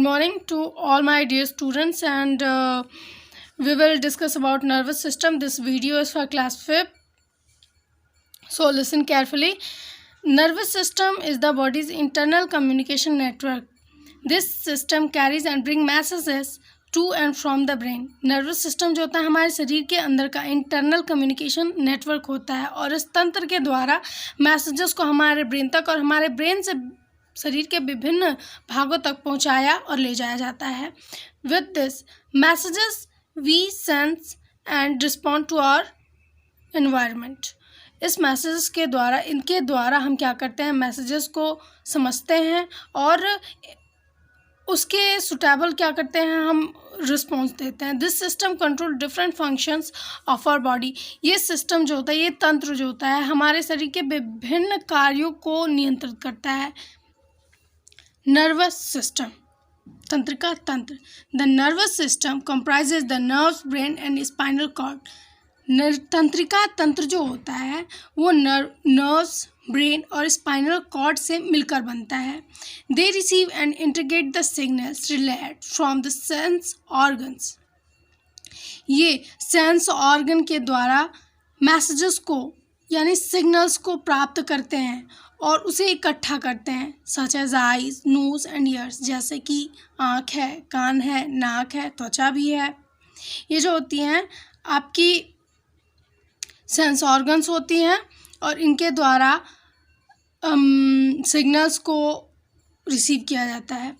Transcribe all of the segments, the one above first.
morning to all my dear students, and we will discuss about nervous system. This video is for class 5th, so listen carefully. Nervous system is the body's internal communication network. This system carries and brings messages to and from the brain. Nervous system जो होता है हमारे शरीर के अंदर का internal communication network होता है और इस तंत्र के द्वारा मैसेजेस को हमारे ब्रेन तक और हमारे ब्रेन से शरीर के विभिन्न भागों तक पहुंचाया और ले जाया जाता है. With this messages we sense and respond to our environment. इस मैसेजेस के द्वारा इनके द्वारा हम क्या करते हैं, मैसेजेस को समझते हैं और उसके सुटेबल क्या करते हैं, हम रिस्पॉन्स देते हैं. This system control different functions of our body. ये सिस्टम जो होता है, ये तंत्र जो होता है हमारे शरीर के विभिन्न कार्यों को नियंत्रित करता है. नर्वस सिस्टम, तंत्रिका तंत्र. The nervous system comprises the nerves, brain and spinal cord. तंत्रिका तंत्र जो होता है वो नर्व्स, ब्रेन और स्पाइनल कॉर्ड से मिलकर बनता है. They receive and integrate the signals relayed from the sense organs. ये सेंस ऑर्गन के द्वारा मैसेजेस को यानी सिग्नल्स को प्राप्त करते हैं और उसे इकट्ठा करते हैं. Such as eyes, nose and ears, जैसे कि आँख है, कान है, नाक है, त्वचा भी है. ये जो होती हैं आपकी सेंस ऑर्गन्स होती हैं और इनके द्वारा सिग्नल्स को रिसीव किया जाता है.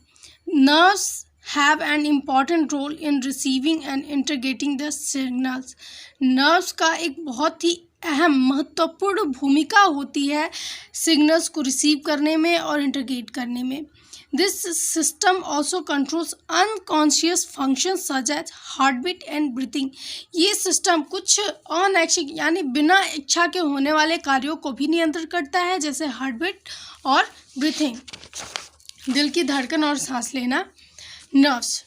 Nerves have an important role in receiving and integrating the signals. Nerves का एक बहुत ही अहम महत्वपूर्ण भूमिका होती है सिग्नल्स को रिसीव करने में और इंटीग्रेट करने में. This system also controls unconscious function such as heart beat and breathing. ये सिस्टम कुछ अनैच्छिक यानी बिना इच्छा के होने वाले कार्यों को भी नियंत्रित करता है, जैसे हार्ट बीट और ब्रीथिंग, दिल की धड़कन और सांस लेना. नर्व्स,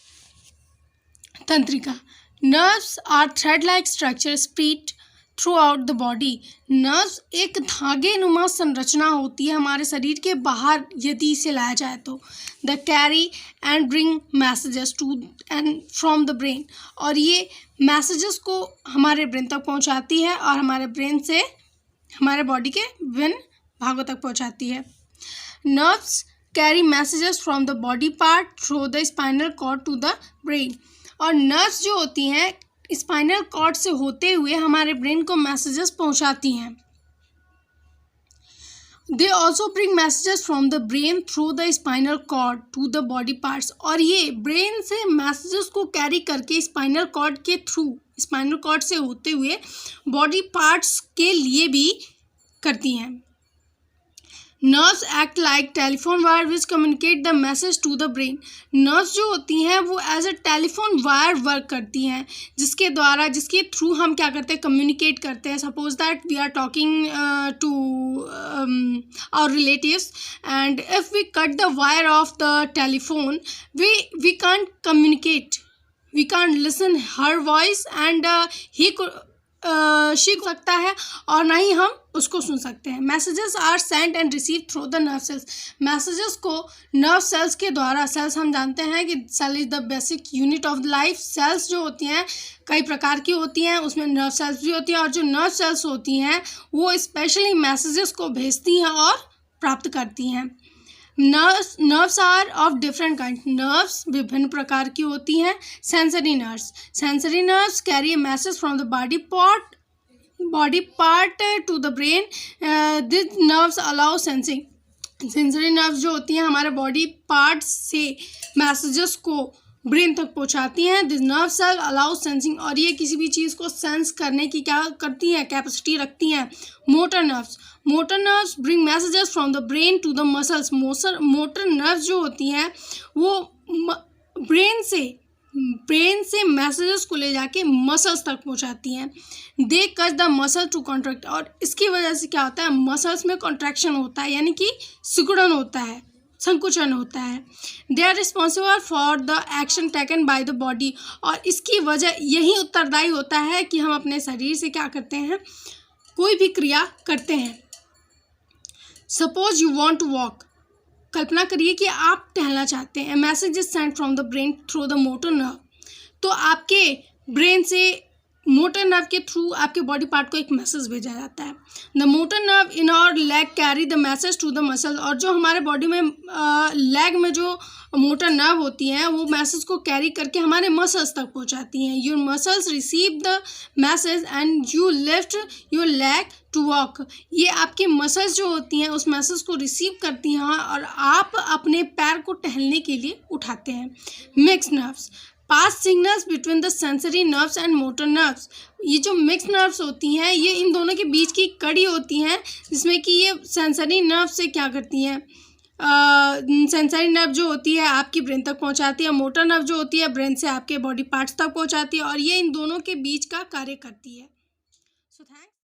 तंत्रिका. Nerves are thread like structure spread throughout the body. Nerves एक धागे नुमा संरचना होती है हमारे शरीर के बाहर यदि इसे लाया जाए तो. The carry and bring messages to and from the brain. और ये मैसेजेस को हमारे ब्रेन तक पहुंचाती है और हमारे ब्रेन से हमारे बॉडी के विभिन्न भागों तक पहुंचाती है. Nerves carry messages from the body part through the spinal cord to the brain. और नर्व्स जो होती हैं स्पाइनल कॉर्ड से होते हुए हमारे ब्रेन को मैसेजेस पहुंचाती हैं. They also bring messages from the brain through the spinal cord to the body parts. और ये ब्रेन से मैसेजेस को कैरी करके स्पाइनल कॉर्ड के थ्रू, स्पाइनल कॉर्ड से होते हुए बॉडी पार्ट्स के लिए भी करती हैं. Nerves act like telephone wire which communicate the message to the brain. Nerves जो होती हैं वो as a telephone wire work करती हैं, जिसके थ्रू हम क्या करते हैं, कम्युनिकेट करते हैं. Suppose that we are talking to our relatives and if we cut the wire off the telephone we can't communicate, we can't listen her voice and he सीख सकता है और ना ही हम उसको सुन सकते हैं. Messages are sent and receive through the nerve cells. Messages को नर्व सेल्स के द्वारा, सेल्स हम जानते हैं कि cell is the basic unit of life. Cells जो होती हैं कई प्रकार की होती हैं, उसमें नर्व सेल्स भी होती हैं और जो नर्व सेल्स होती हैं वो स्पेशली मैसेजेस को भेजती हैं और प्राप्त करती हैं. Nerves are of different kind. Nerves विभिन्न प्रकार की होती हैं. Sensory nerves carry a message from the body part to the brain. This nerves allow sensing. Sensory nerves जो होती हैं हमारे बॉडी पार्ट्स से मैसेजेस को ब्रेन तक पहुंचाती हैं. This nerve cell allow sensing. और ये किसी भी चीज़ को सेंस करने की क्या करती हैं, कैपेसिटी रखती हैं. Motor nerves bring messages from the brain to the muscles. Motor nerves जो होती हैं वो ब्रेन से मैसेजेस को ले जाके मसल्स तक पहुंचाती हैं. दे कच द मसल टू कॉन्ट्रैक्ट. और इसकी वजह से क्या होता है, मसल्स में कॉन्ट्रैक्शन होता है यानी कि सिकुड़न होता है, संकुचन होता है. They are responsible for the action taken by the body. और इसकी वजह यही उत्तरदायी होता है कि हम अपने शरीर से क्या करते हैं, कोई भी क्रिया करते हैं. Suppose you want to walk. कल्पना करिए कि आप टहलना चाहते हैं। Message is send from the brain through the motor nerve. तो आपके ब्रेन से मोटर नर्व के थ्रू आपके बॉडी पार्ट को एक मैसेज भेजा जाता है। The motor nerve in our leg carry the message to the muscle. और जो हमारे बॉडी में लेग में जो मोटर नर्व होती हैं वो मैसेज को कैरी करके हमारे मसल्स तक पहुंचाती हैं। Your muscles receive the message and you lift your leg to walk. ये आपकी मसल्स जो होती हैं उस मैसेज को रिसीव करती हैं और आप अपने पैर को टहलने के लिए उठाते हैं। Mix nerves pass signals between the sensory nerves and motor nerves. ये जो मिक्स नर्व्स होती हैं ये इन दोनों के बीच की कड़ी होती हैं, जिसमें कि ये सेंसरी नर्व से क्या करती हैं, सेंसरी नर्व जो होती है आपकी ब्रेन तक पहुंचाती है, मोटर नर्व जो होती है ब्रेन से आपके बॉडी पार्ट्स तक पहुंचाती है, और ये इन दोनों के बीच का कार्य करती है। So thanks.